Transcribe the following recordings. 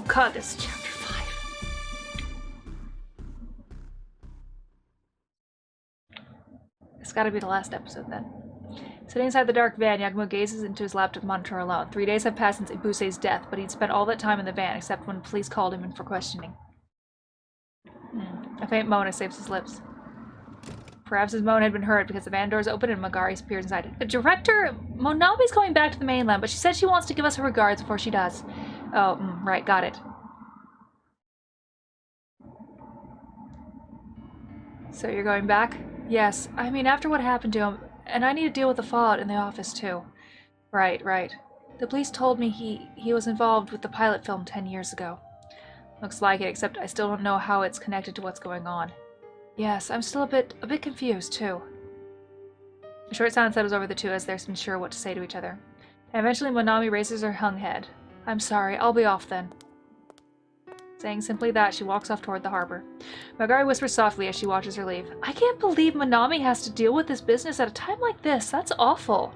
god, this is chapter 5. It's gotta be the last episode then. Sitting inside the dark van, Yagumo gazes into his laptop monitor alone. 3 days have passed since Ibuse's death, but he'd spent all that time in the van, except when police called him in for questioning. A faint moan escapes his lips. Perhaps his moan had been heard because the van doors open and Magari appears inside it. The director, Monami's going back to the mainland, but she said she wants to give us her regards before she does. Oh, right, got it. So you're going back? Yes. I mean, after what happened to him, and I need to deal with the fallout in the office, too. Right. The police told me he was involved with the pilot film 10 years ago. Looks like it, except I still don't know how it's connected to what's going on. Yes, I'm still a bit confused, too. A short silence settles over the two as they're unsure what to say to each other. And eventually Monami raises her hung head. I'm sorry, I'll be off then. Saying simply that, she walks off toward the harbor. Magari whispers softly as she watches her leave. I can't believe Monami has to deal with this business at a time like this. That's awful.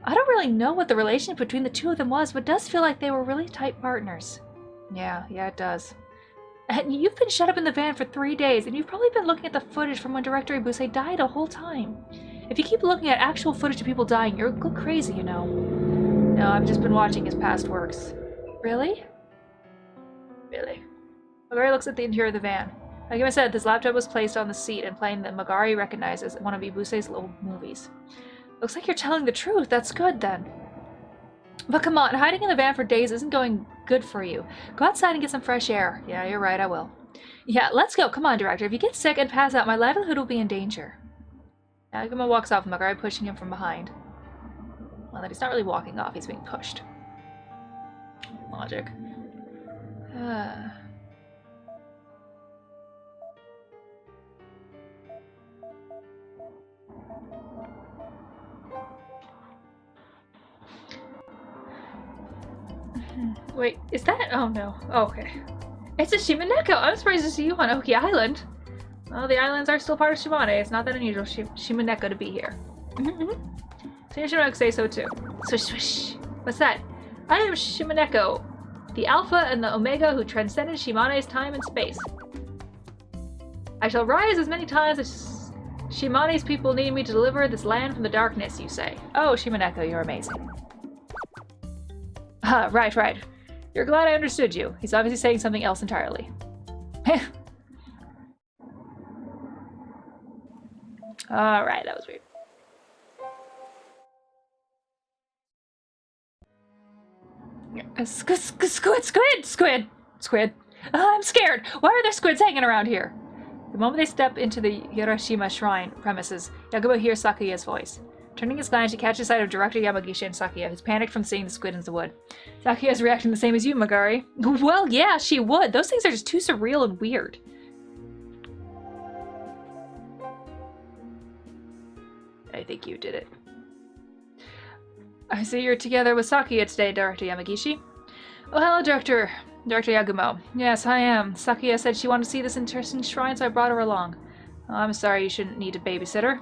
I don't really know what the relationship between the two of them was, but it does feel like they were really tight partners. Yeah, it does. And you've been shut up in the van for 3 days, and you've probably been looking at the footage from when Director Ibuse died the whole time. If you keep looking at actual footage of people dying, you'll go crazy, you know. No, I've just been watching his past works. Really? Really. Magari looks at the interior of the van. Like I said, this laptop was placed on the seat and playing that Magari recognizes one of Ibuse's old movies. Looks like you're telling the truth. That's good, then. But come on, hiding in the van for days isn't going good for you. Go outside and get some fresh air. Yeah, you're right, I will. Yeah, let's go. Come on, Director. If you get sick and pass out, my livelihood will be in danger. Yagumo walks off, Magari pushing him from behind. Well, that he's not really walking off, he's being pushed. Logic. Wait, is that? Oh no. Oh, okay. It's a Shimaneko! I'm surprised to see you on Oki Island. Well, the islands are still part of Shimane. It's not that unusual Shimaneko to be here. Senior Shimaneko say so too. Swish swish. What's that? I am Shimaneko, the Alpha and the Omega who transcended Shimane's time and space. I shall rise as many times as Shimane's people need me to deliver this land from the darkness, you say. Oh, Shimaneko, you're amazing. Ah, right. You're glad I understood you. He's obviously saying something else entirely. Alright, that was weird. Squid. I'm scared. Why are there squids hanging around here? The moment they step into the Hiroshima Shrine premises, Yagumo hears Sakuya's voice. Turning his glance, he catches sight of Director Yamagishi and Sakuya, who's panicked from seeing the squid in the wood. Sakuya's reacting the same as you, Magari. Well, yeah, she would. Those things are just too surreal and weird. I think you did it. I see you're together with Sakuya today, Director Yamagishi. Oh, hello, Director Yagumo. Yes, I am. Sakuya said she wanted to see this interesting shrine, so I brought her along. Oh, I'm sorry, you shouldn't need a babysitter.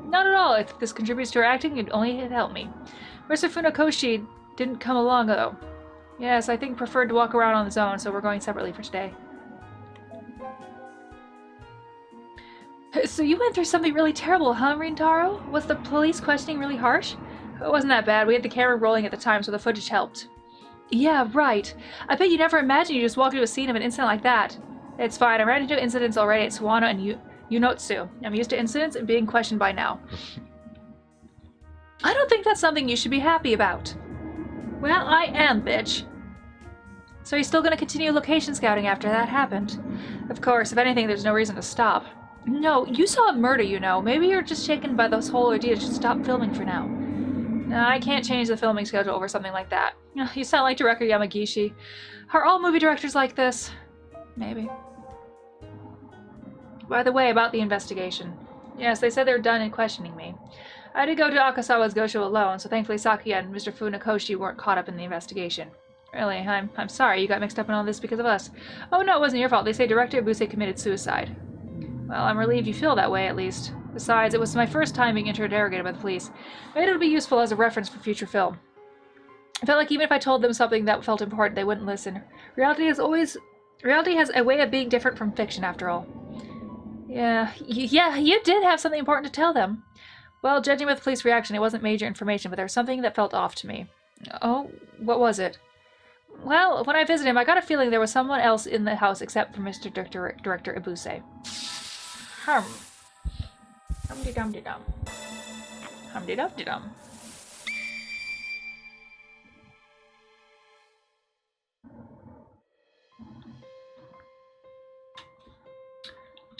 Not at all. If this contributes to her acting, it only help me. Mr. Funakoshi didn't come along, though. Yes, I think preferred to walk around on his own, so we're going separately for today. So you went through something really terrible, huh, Rintaro? Was the police questioning really harsh? It wasn't that bad. We had the camera rolling at the time, so the footage helped. Yeah, right. I bet you never imagined you just walked into a scene of an incident like that. It's fine. I ran into incidents already at Suwano and Yunotsu. I'm used to incidents and being questioned by now. I don't think that's something you should be happy about. Well, I am, bitch. So you're still gonna continue location scouting after that happened? Of course, if anything, there's no reason to stop. No, you saw a murder, you know. Maybe you're just shaken by this whole idea to stop filming for now. No, I can't change the filming schedule over something like that. You sound like Director Yamagishi. Are all movie directors like this? Maybe. By the way, about the investigation. Yes, they said they were done in questioning me. I did go to Akasawa's Gosho alone, so thankfully Sakuya and Mr. Funakoshi weren't caught up in the investigation. Really, I'm sorry you got mixed up in all this because of us. Oh no, it wasn't your fault. They say Director Ibuse committed suicide. Well, I'm relieved you feel that way, at least. Besides, it was my first time being interrogated by the police. Maybe it'll be useful as a reference for future film. I felt like even if I told them something that felt important, they wouldn't listen. Reality has a way of being different from fiction, after all. Yeah, you did have something important to tell them. Well, judging by the police reaction, it wasn't major information, but there was something that felt off to me. Oh, what was it? Well, when I visited him, I got a feeling there was someone else in the house except for Mr. Director Ibuse. Hum. Hum-de-dum-de-dum. Hum-de-dum-de-dum.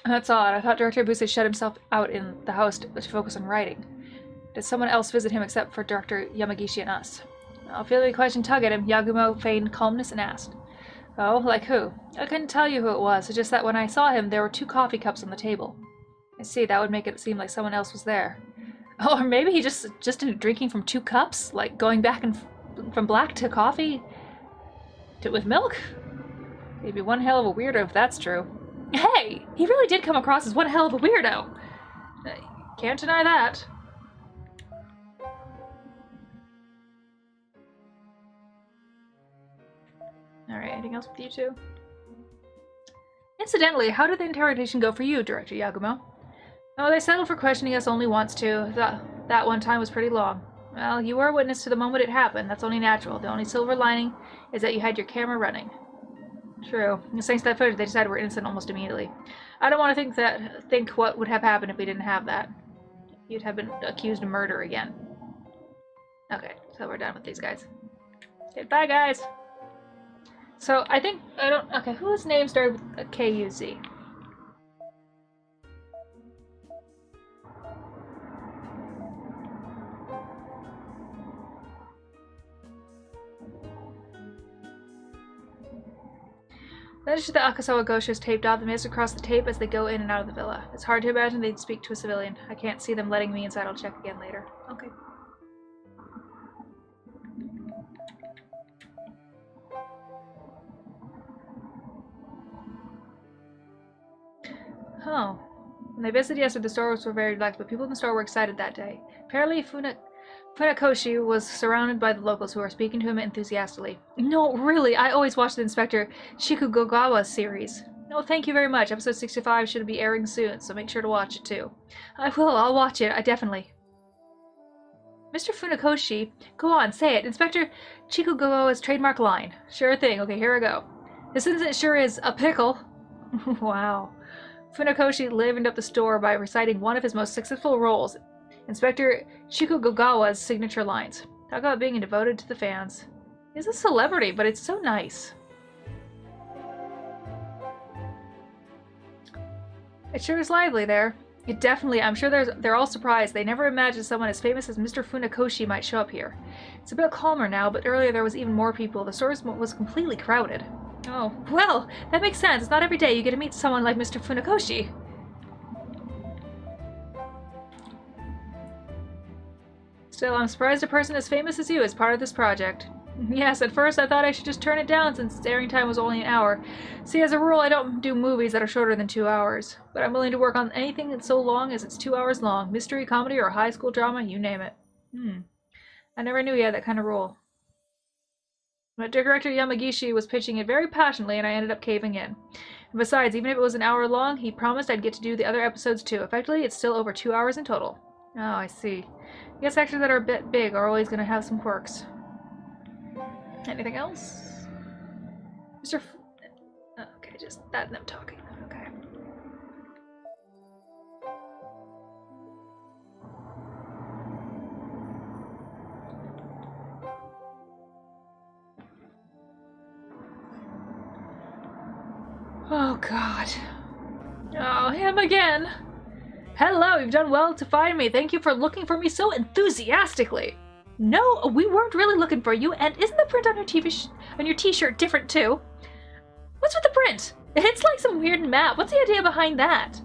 That's odd. I thought Director Ibuse shut himself out in the house to focus on writing. Did someone else visit him except for Director Yamagishi and us? I'll feel the question tug at him. Yagumo feigned calmness and asked. Oh, like who? I couldn't tell you who it was. It's just that when I saw him, there were 2 coffee cups on the table. I see, that would make it seem like someone else was there. Oh, or maybe he just ended drinking from 2 cups? Like going back and from black to coffee? With milk? He'd be one hell of a weirdo if that's true. Hey! He really did come across as one hell of a weirdo! Can't deny that. Alright, anything else with you two? Incidentally, how did the interrogation go for you, Director Yagumo? Oh, they settled for questioning us only once, too. That one time was pretty long. Well, you were a witness to the moment it happened. That's only natural. The only silver lining is that you had your camera running. True. Thanks to that footage, they decided we're innocent almost immediately. I don't want to think what would have happened if we didn't have that. You'd have been accused of murder again. Okay, so we're done with these guys. Okay, bye, guys! So, okay, whose name started with a K-U-Z? Letters to the Akasawa Gosho taped off. The mist across the tape as they go in and out of the villa. It's hard to imagine they'd speak to a civilian. I can't see them letting me inside. I'll check again later. Okay. Oh. When they visited yesterday, the stores were very relaxed, but people in the store were excited that day. Apparently, Funakoshi was surrounded by the locals who were speaking to him enthusiastically. No, really, I always watch the Inspector Chikugogawa series. No, thank you very much. Episode 65 should be airing soon, so make sure to watch it too. I will, I'll watch it, I definitely. Mr. Funakoshi, go on, say it. Inspector Chikugogawa's trademark line. Sure thing, okay, here I go. This incident sure is a pickle. Wow. Funakoshi livened up the store by reciting one of his most successful roles, Inspector Chikugogawa's signature lines. Talk about being devoted to the fans. He's a celebrity, but it's so nice. It sure is lively there. It definitely, I'm sure they're all surprised. They never imagined someone as famous as Mr. Funakoshi might show up here. It's a bit calmer now, but earlier there was even more people. The store was completely crowded. Oh, well, that makes sense. It's not every day you get to meet someone like Mr. Funakoshi. Still, I'm surprised a person as famous as you is part of this project. Yes, at first I thought I should just turn it down since airing time was only an hour. See, as a rule, I don't do movies that are shorter than 2 hours. But I'm willing to work on anything that's so long as it's 2 hours long. Mystery, comedy, or high school drama, you name it. I never knew he had that kind of rule. But Director Yamagishi was pitching it very passionately, and I ended up caving in. And besides, even if it was an hour long, he promised I'd get to do the other episodes too. Effectively, it's still over 2 hours in total. Oh, I see. I guess actors that are a bit big are always going to have some quirks. Anything else? Okay, just that and them talking. Okay. Oh, God. Oh, him again. Hello, you've done well to find me. Thank you for looking for me so enthusiastically. No, we weren't really looking for you, and isn't the print on your t-shirt different too? What's with the print? It's like some weird map. What's the idea behind that?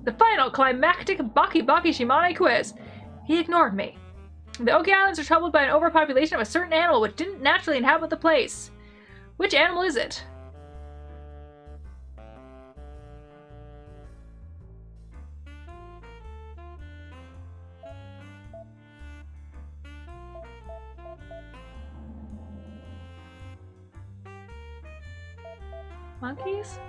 The final climactic Baki Baki Shimane quiz. He ignored me. The Oki Islands are troubled by an overpopulation of a certain animal which didn't naturally inhabit the place. Which animal is it? Monkeys?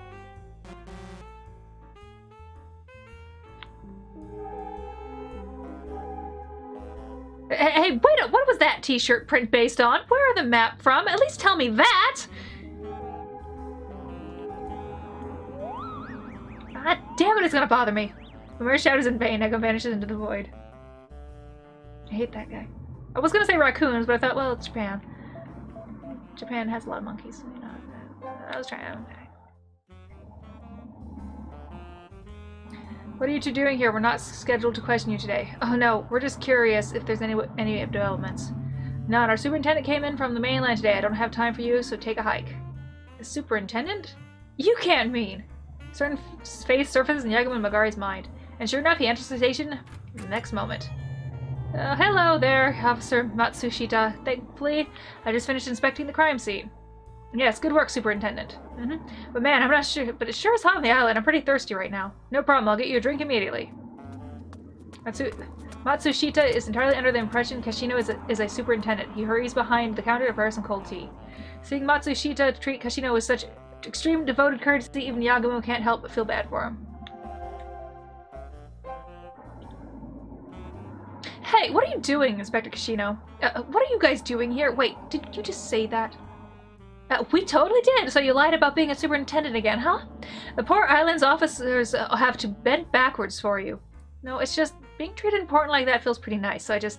Hey, wait up! What was that t-shirt print based on? Where are the map from? At least tell me that! God damn it, it's gonna bother me. The mere shout is in vain. Echo vanishes into the void. I hate that guy. I was gonna say raccoons, but I thought, well, it's Japan. Japan has a lot of monkeys, you know. I was trying to... Okay. What are you two doing here? We're not scheduled to question you today. Oh no, we're just curious if there's any developments. None. Our superintendent came in from the mainland today. I don't have time for you, so take a hike. The superintendent? You can't mean! A certain face surfaces in Yagumo and Magari's mind. And sure enough, he enters the station the next moment. Hello there, Officer Matsushita. Thankfully, I just finished inspecting the crime scene. Yes, good work, Superintendent. But man, I'm not sure, but it sure is hot on the island. I'm pretty thirsty right now. No problem, I'll get you a drink immediately. Matsushita is entirely under the impression Kashino is a superintendent. He hurries behind the counter to prepare some cold tea. Seeing Matsushita treat Kashino with such extreme devoted courtesy, even Yagumo can't help but feel bad for him. Hey, what are you doing, Inspector Kashino? What are you guys doing here? Wait, did you just say that? We totally did, so you lied about being a superintendent again, huh? The poor island's officers have to bend backwards for you. No, it's just, being treated important like that feels pretty nice, so I just...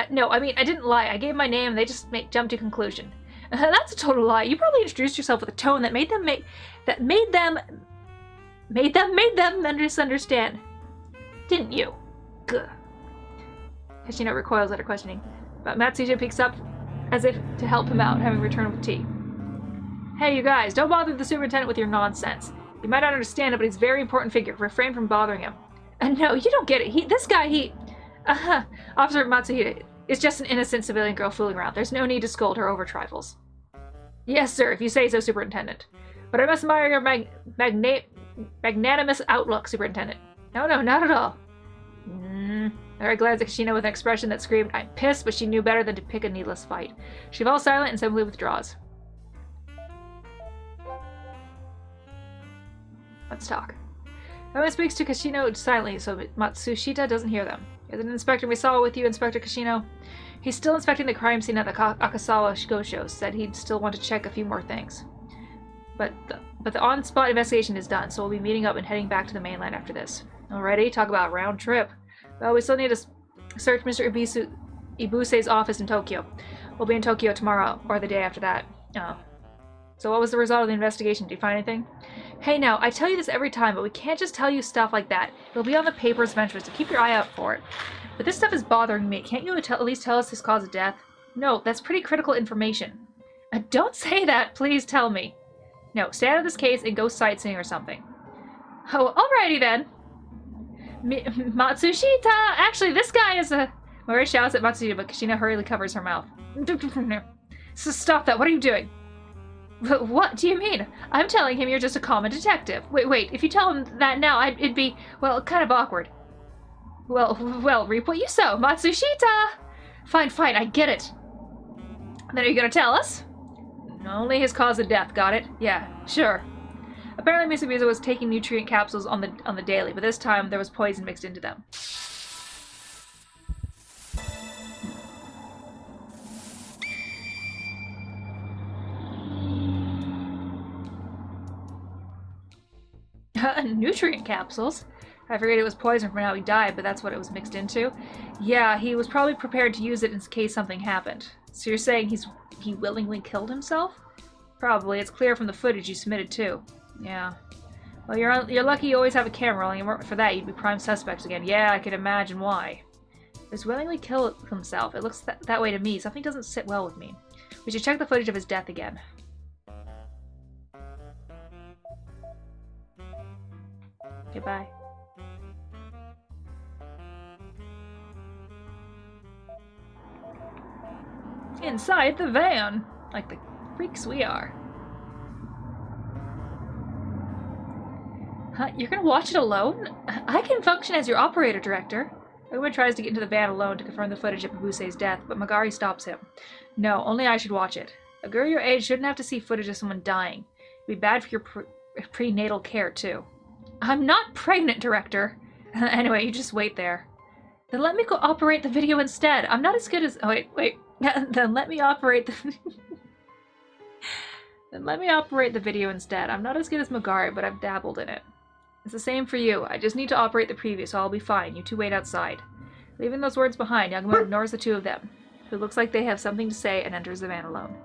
no, I mean, I didn't lie. I gave my name, and they just jumped to conclusion. That's a total lie. You probably introduced yourself with a tone that made them misunderstand. Didn't you? Gah. Kashino recoils at her questioning, but Matsushita picks up as if to help him out, having returned with tea. Hey, you guys, don't bother the superintendent with your nonsense. You might not understand it, but he's a very important figure. Refrain from bothering him. No, you don't get it. Officer Matsuhita is just an innocent civilian girl fooling around. There's no need to scold her over trifles. Yes, sir, if you say so, Superintendent. But I must admire your magnanimous outlook, Superintendent. No, not at all. Very glad at Kashino with an expression that screamed, I'm pissed, but she knew better than to pick a needless fight. She falls silent and simply withdraws. Let's talk. Everyone speaks to Kashino silently, so Matsushita doesn't hear them. As an inspector we saw with you, Inspector Kashino. He's still inspecting the crime scene at the Akasawa Gosho. Said he'd still want to check a few more things. But the on-spot investigation is done, so we'll be meeting up and heading back to the mainland after this. Alrighty, talk about a round trip. Well, we still need to search Mr. Ibuse's office in Tokyo. We'll be in Tokyo tomorrow, or the day after that. Oh. So what was the result of the investigation? Did you find anything? Hey now, I tell you this every time, but we can't just tell you stuff like that. It'll be on the papers eventually, so keep your eye out for it. But this stuff is bothering me. Can't you at least tell us his cause of death? No, that's pretty critical information. Don't say that, please tell me. No, stay out of this case and go sightseeing or something. Oh, alrighty then. Matsushita! Actually, this guy is a... Mori shouts at Matsushita, but Kashino hurriedly covers her mouth. So stop that, what are you doing? What do you mean? I'm telling him you're just a common detective. Wait, if you tell him that now, it'd be, well, kind of awkward. Well, reap what you sow, Matsushita! Fine, I get it. Then are you gonna tell us? Only his cause of death, got it? Yeah, sure. Apparently Mitsubishi was taking nutrient capsules on the daily, but this time there was poison mixed into them. Nutrient capsules? I figured it was poison from how he died, but that's what it was mixed into. Yeah, he was probably prepared to use it in case something happened. So you're saying he willingly killed himself? Probably. It's clear from the footage you submitted too. Yeah. Well, you're lucky you always have a camera rolling, and for that you'd be prime suspects again. Yeah, I could imagine why. He's willingly killed himself. It looks that way to me. Something doesn't sit well with me. We should check the footage of his death again. Goodbye. Inside the van, like the freaks we are. Huh? You're gonna watch it alone? I can function as your operator director. Yagumo tries to get into the van alone to confirm the footage of Ibuse's death, but Magari stops him. No, only I should watch it. A girl your age shouldn't have to see footage of someone dying. It'd be bad for your prenatal care, too. I'm not pregnant, Director. Anyway, you just wait there. Then let me go operate the video instead. I'm not as good as... Oh, wait. Then let me operate the... Then let me operate the video instead. I'm not as good as Magari, but I've dabbled in it. It's the same for you. I just need to operate the preview, so I'll be fine. You two wait outside. Leaving those words behind, Yagumo ignores the two of them, who looks like they have something to say, and enters the van alone.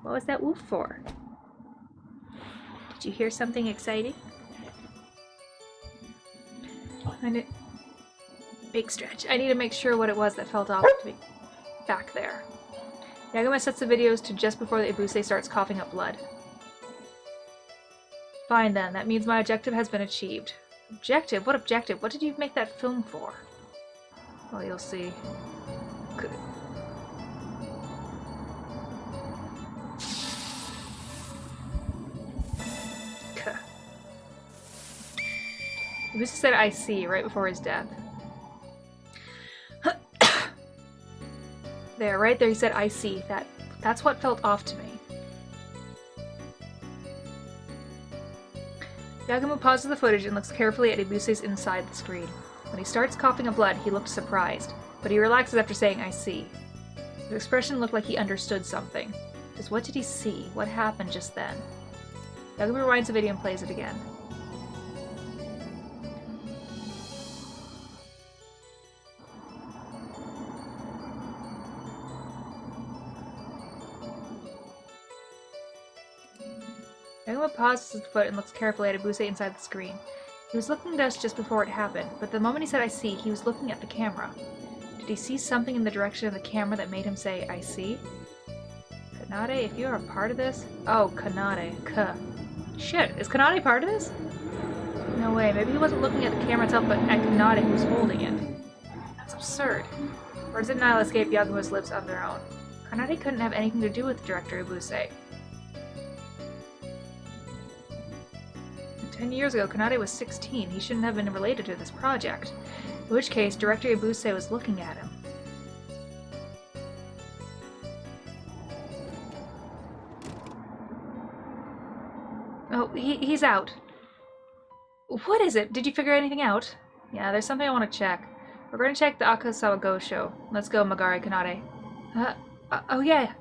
What was that woof for? Did you hear something exciting? Big stretch. I need to make sure what it was that felt off to me back there. Yagumo sets the videos to just before the Ibuse starts coughing up blood. Fine then, that means my objective has been achieved. Objective? What objective? What did you make that film for? Well, you'll see. Ibuse said I see right before his death. There, right there he said I see. That's what felt off to me. Yagumo pauses the footage and looks carefully at Ibuse's inside the screen. When he starts coughing up blood, he looked surprised, but he relaxes after saying I see. His expression looked like he understood something. Just what did he see? What happened just then? Yagumo rewinds the video and plays it again. Yagumo pauses his foot and looks carefully at Ibuse inside the screen. He was looking at us just before it happened, but the moment he said I see, he was looking at the camera. Did he see something in the direction of the camera that made him say I see? Kanade, if you are a part of this? Oh, Kanade. Shit, is Kanade part of this? No way, maybe he wasn't looking at the camera itself, but at Kanade who was holding it. That's absurd. Words did not escape Yagumo's lips of their own. Kanade couldn't have anything to do with Director Ibuse. 10 years ago, Kanade was 16. He shouldn't have been related to this project. In which case, Director Ibuse was looking at him. Oh, he's out. What is it? Did you figure anything out? Yeah, there's something I want to check. We're going to check the Akasawa Go show. Let's go, Magari Kanade. Oh yeah.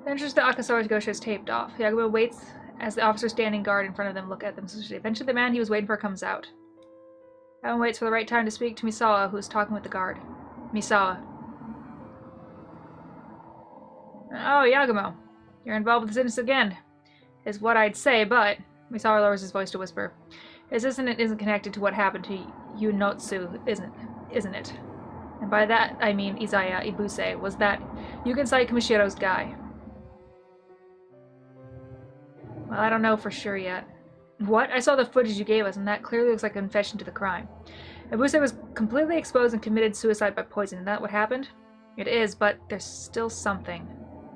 The entrance to Akasawa Go show is taped off. Yagumo waits as the officers standing guard in front of them look at them suspiciously. Eventually, the man he was waiting for comes out. Yagumo waits for the right time to speak to Misawa, who is talking with the guard. Misawa. Oh, Yagumo. You're involved with this incident again, is what I'd say, but... Misawa lowers his voice to whisper. This incident isn't connected to what happened to Yunotsu, isn't it? And by that, I mean Izaya Ibuse, was that Yukinsai Kumishiro's guy. Well, I don't know for sure yet. What? I saw the footage you gave us, and that clearly looks like a confession to the crime. Ibuse was completely exposed and committed suicide by poison. Is that what happened? It is, but there's still something.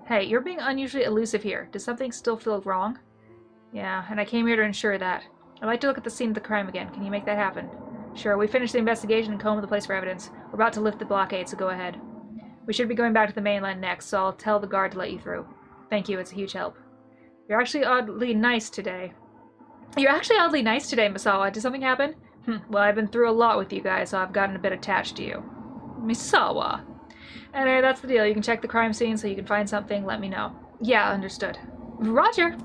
Hey, you're being unusually elusive here. Does something still feel wrong? Yeah, and I came here to ensure that. I'd like to look at the scene of the crime again. Can you make that happen? Sure, we finished the investigation and combed the place for evidence. We're about to lift the blockade, so go ahead. We should be going back to the mainland next, so I'll tell the guard to let you through. Thank you, it's a huge help. You're actually oddly nice today. You're actually oddly nice today, Misawa. Did something happen? Well, I've been through a lot with you guys, so I've gotten a bit attached to you. Misawa. Anyway, that's the deal. You can check the crime scene so you can find something. Let me know. Yeah, understood. Roger!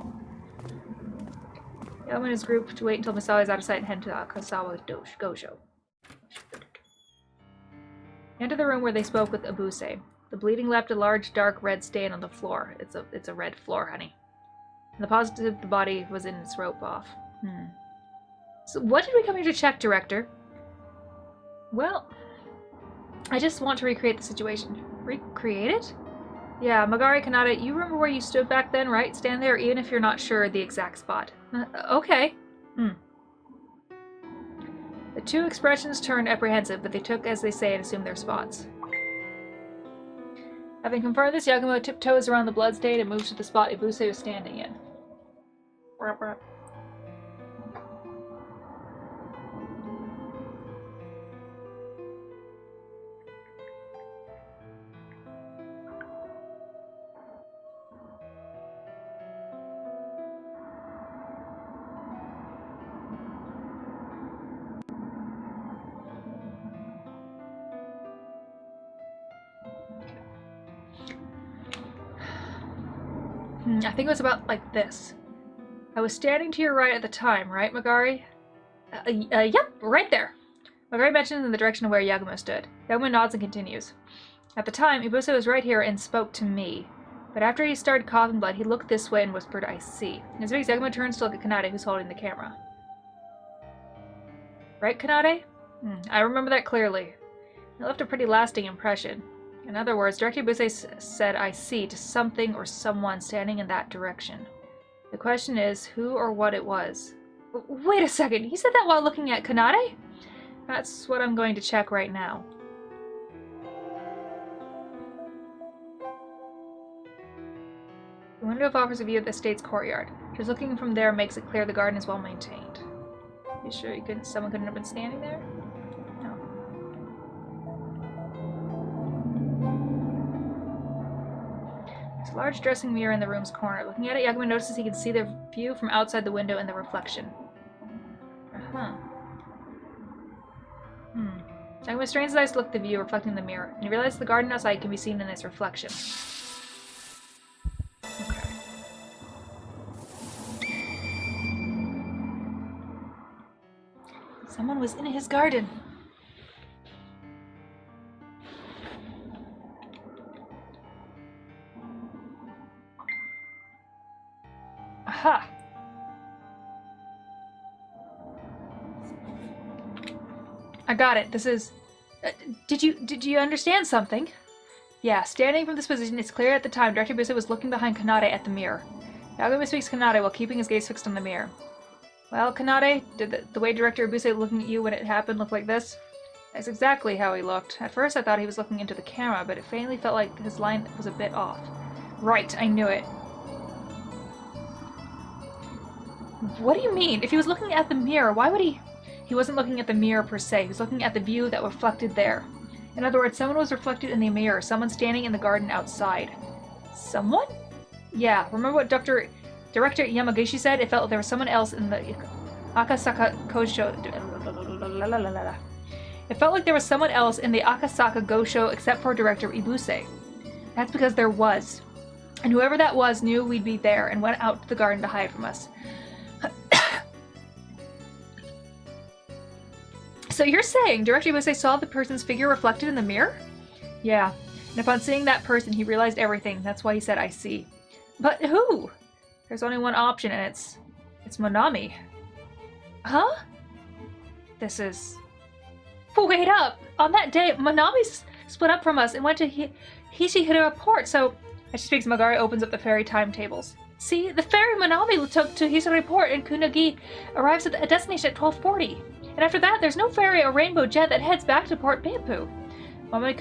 Yagumo and his group to wait until Misawa is out of sight and head to Akasawa Gojo. Enter the room where they spoke with Ibuse. The bleeding left a large, dark red stain on the floor. It's a red floor, honey. And the positive the body was in its rope off. So what did we come here to check, Director? Well, I just want to recreate the situation. Recreate it? Yeah, Magari Kanade, you remember where you stood back then, right? Stand there even if you're not sure the exact spot. Okay. The two expressions turned apprehensive, but they took as they say and assumed their spots. Having confirmed this, Yagumo tiptoes around the bloodstain and moves to the spot Ibuse was standing in. I think it was about like this. I was standing to your right at the time, right, Magari? Yep, right there. Magari mentions in the direction of where Yagumo stood. Yagumo nods and continues. At the time, Ibuse was right here and spoke to me. But after he started coughing blood, he looked this way and whispered, I see. As big as Yagumo turns to look at Kanade, who's holding the camera. Right, Kanade? I remember that clearly. It left a pretty lasting impression. In other words, Director Ibuse said, I see, to something or someone standing in that direction. The question is, who or what it was. Wait a second, he said that while looking at Kanade? That's what I'm going to check right now. The window offers a view of the estate's courtyard. Just looking from there makes it clear the garden is well maintained. You sure someone couldn't have been standing there? No. There's a large dressing mirror in the room's corner. Looking at it, Yagumo notices he can see the view from outside the window in the reflection. Yagumo strains his eyes to look at the view reflecting the mirror, and he realizes the garden outside can be seen in this reflection. Okay. Someone was in his garden. Aha! I got it. This is... Did you understand something? Yeah, standing from this position, it's clear at the time Director Ibuse was looking behind Kanade at the mirror. Yagumo speaks Kanade while keeping his gaze fixed on the mirror. Well, Kanade, did the way Director Ibuse looking at you when it happened look like this? That's exactly how he looked. At first I thought he was looking into the camera, but it faintly felt like his line was a bit off. Right, I knew it. What do you mean? If he was looking at the mirror, why would he... He wasn't looking at the mirror per se, he was looking at the view that reflected there. In other words, someone was reflected in the mirror, someone standing in the garden outside. Someone? Yeah, remember what Director Yamagishi said? It felt like there was someone else in the Akasaka Gosho... It felt like there was someone else in the Akasaka Gosho except for Director Ibuse. That's because there was. And whoever that was knew we'd be there and went out to the garden to hide from us. So you're saying Director Ibuse saw the person's figure reflected in the mirror? Yeah. And upon seeing that person, he realized everything. That's why he said, I see. But who? There's only one option, and it's Monami. Huh? This is... Wait up! On that day, Monami split up from us and went to Hishihira Port, so... As she speaks, Magari opens up the ferry timetables. See, the ferry Monami took to Hishihira Port in Kunagi arrives at a destination at 12:40. And after that, there's no ferry or rainbow jet that heads back to Port Bampu. Monami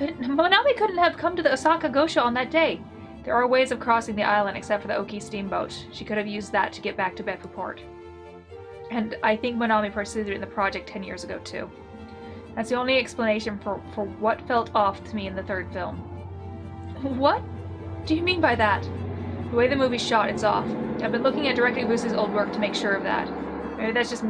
couldn't have come to the Osaka Gosho on that day. There are ways of crossing the island except for the Oki steamboat. She could have used that to get back to Beppu Port. And I think Monami participated in the project 10 years ago too. That's the only explanation for what felt off to me in the third film. What do you mean by that? The way the movie's shot, it's off. I've been looking at Director Ibuse's old work to make sure of that. Maybe that's just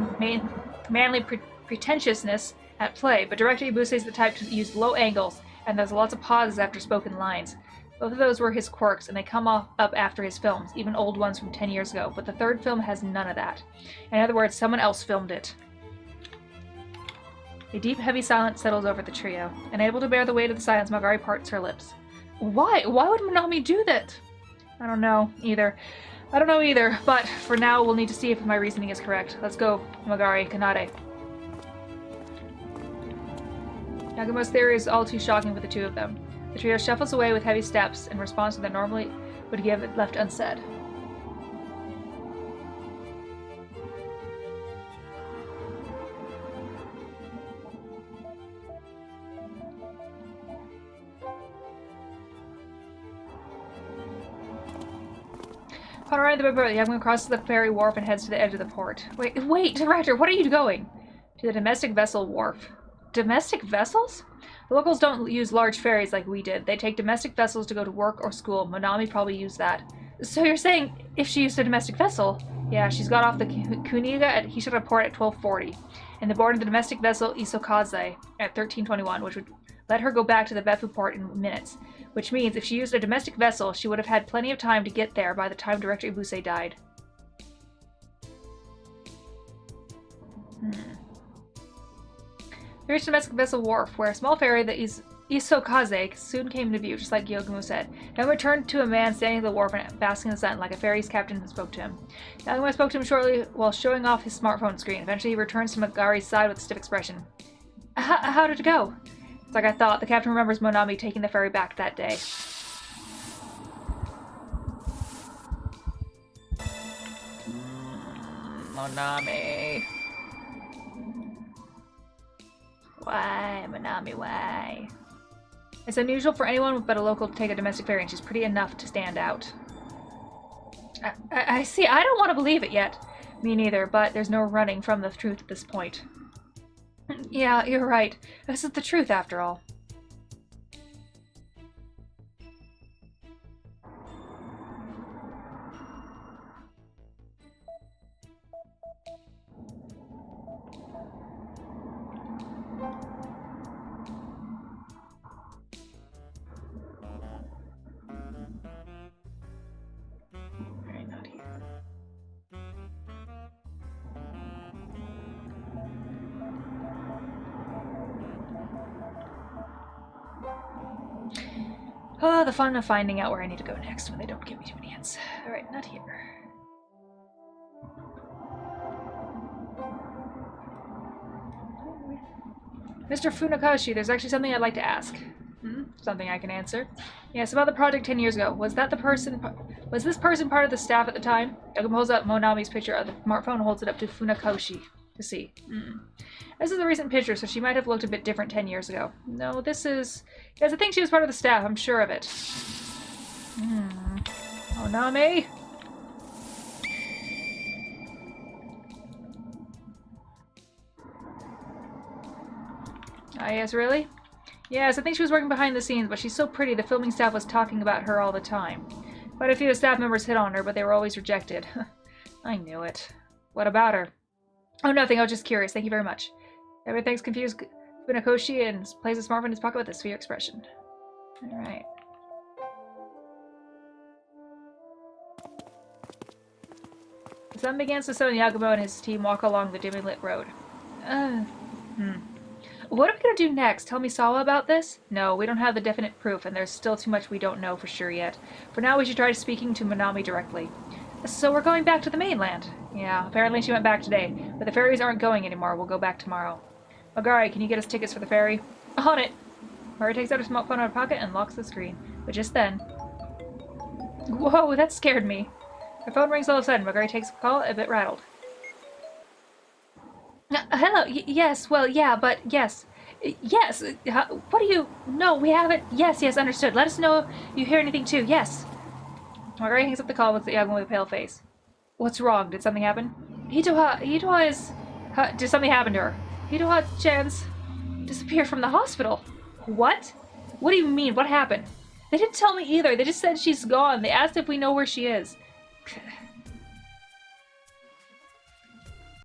manly pretentiousness at play, but Director Ibuse is the type to use low angles, and there's lots of pauses after spoken lines. Both of those were his quirks, and they come up after his films, even old ones from 10 years ago, but the third film has none of that. In other words, someone else filmed it. A deep, heavy silence settles over the trio. Unable to bear the weight of the silence, Magari parts her lips. Why? Why would Monami do that? I don't know either, but for now we'll need to see if my reasoning is correct. Let's go, Magari, Kanade. Yagumo's theory is all too shocking for the two of them. The trio shuffles away with heavy steps in response to that normally would give it left unsaid. On arriving at the boat, Yagumo crosses the ferry wharf and heads to the edge of the port. Wait, Director, what are you going? To the domestic vessel wharf. Domestic vessels? The locals don't use large ferries like we did. They take domestic vessels to go to work or school. Monami probably used that. So you're saying if she used a domestic vessel? Yeah, she's got off the Kuniga at Hishira port at 12:40, and they boarded the domestic vessel Isokaze at 13:21, which would let her go back to the Beppu port in minutes. Which means if she used a domestic vessel, she would have had plenty of time to get there by the time Director Ibuse died. They reached the domestic vessel wharf, where a small ferry that is Isokaze soon came into view, just like Yagumo said. Yagumo turned to a man standing at the wharf and basking in the sun, like a ferry's captain, and spoke to him. Yagumo spoke to him shortly while showing off his smartphone screen. Eventually, he returns to Magari's side with a stiff expression. How did it go? It's like I thought. The captain remembers Monami taking the ferry back that day. Monami. Why, Monami, why? It's unusual for anyone but a local to take a domestic ferry, and she's pretty enough to stand out. I see. I don't want to believe it yet. Me neither, but there's no running from the truth at this point. Yeah, you're right. This is the truth, after all. Alright, not here. Oh, the fun of finding out where I need to go next when they don't give me too many hints. Alright, not here. Mr. Funakashi, there's actually something I'd like to ask. Something I can answer. Yes, about the project 10 years ago. Was this person part of the staff at the time? Yagumo holds up Monami's picture of the smartphone and holds it up to Funakashi to see. This is a recent picture, so she might have looked a bit different 10 years ago. No, this is... Yes, I think she was part of the staff. I'm sure of it. Monami? Ah, yes, really? Yes, I think she was working behind the scenes, but she's so pretty the filming staff was talking about her all the time. Quite a few of the staff members hit on her, but they were always rejected. I knew it. What about her? Oh, nothing. I was just curious. Thank you very much. Everybody thanks confused Funakoshi and plays a smartphone in his pocket with a severe expression. Alright. The sun begins to set and Yagumo and his team walk along the dimly lit road. What are we gonna do next? Tell Misawa about this? No, we don't have the definite proof, and there's still too much we don't know for sure yet. For now, we should try speaking to Monami directly. So we're going back to the mainland? Yeah, apparently she went back today, but the ferries aren't going anymore. We'll go back tomorrow. Magari, can you get us tickets for the ferry? On it! Magari takes out her smartphone out of her pocket and locks the screen. But just then... Whoa, that scared me. Her phone rings all of a sudden. Magari takes a call, a bit rattled. Hello, yes, well, yeah, but yes. Yes, what do you... No, we haven't... Yes, understood. Let us know if you hear anything too, yes. Marguerite hangs up the call and looks at Yagumo with a pale face. What's wrong? Did something happen? Hitoha is... did something happen to her? Hitoha-chan's disappeared from the hospital. What? What do you mean? What happened? They didn't tell me either. They just said she's gone. They asked if we know where she is.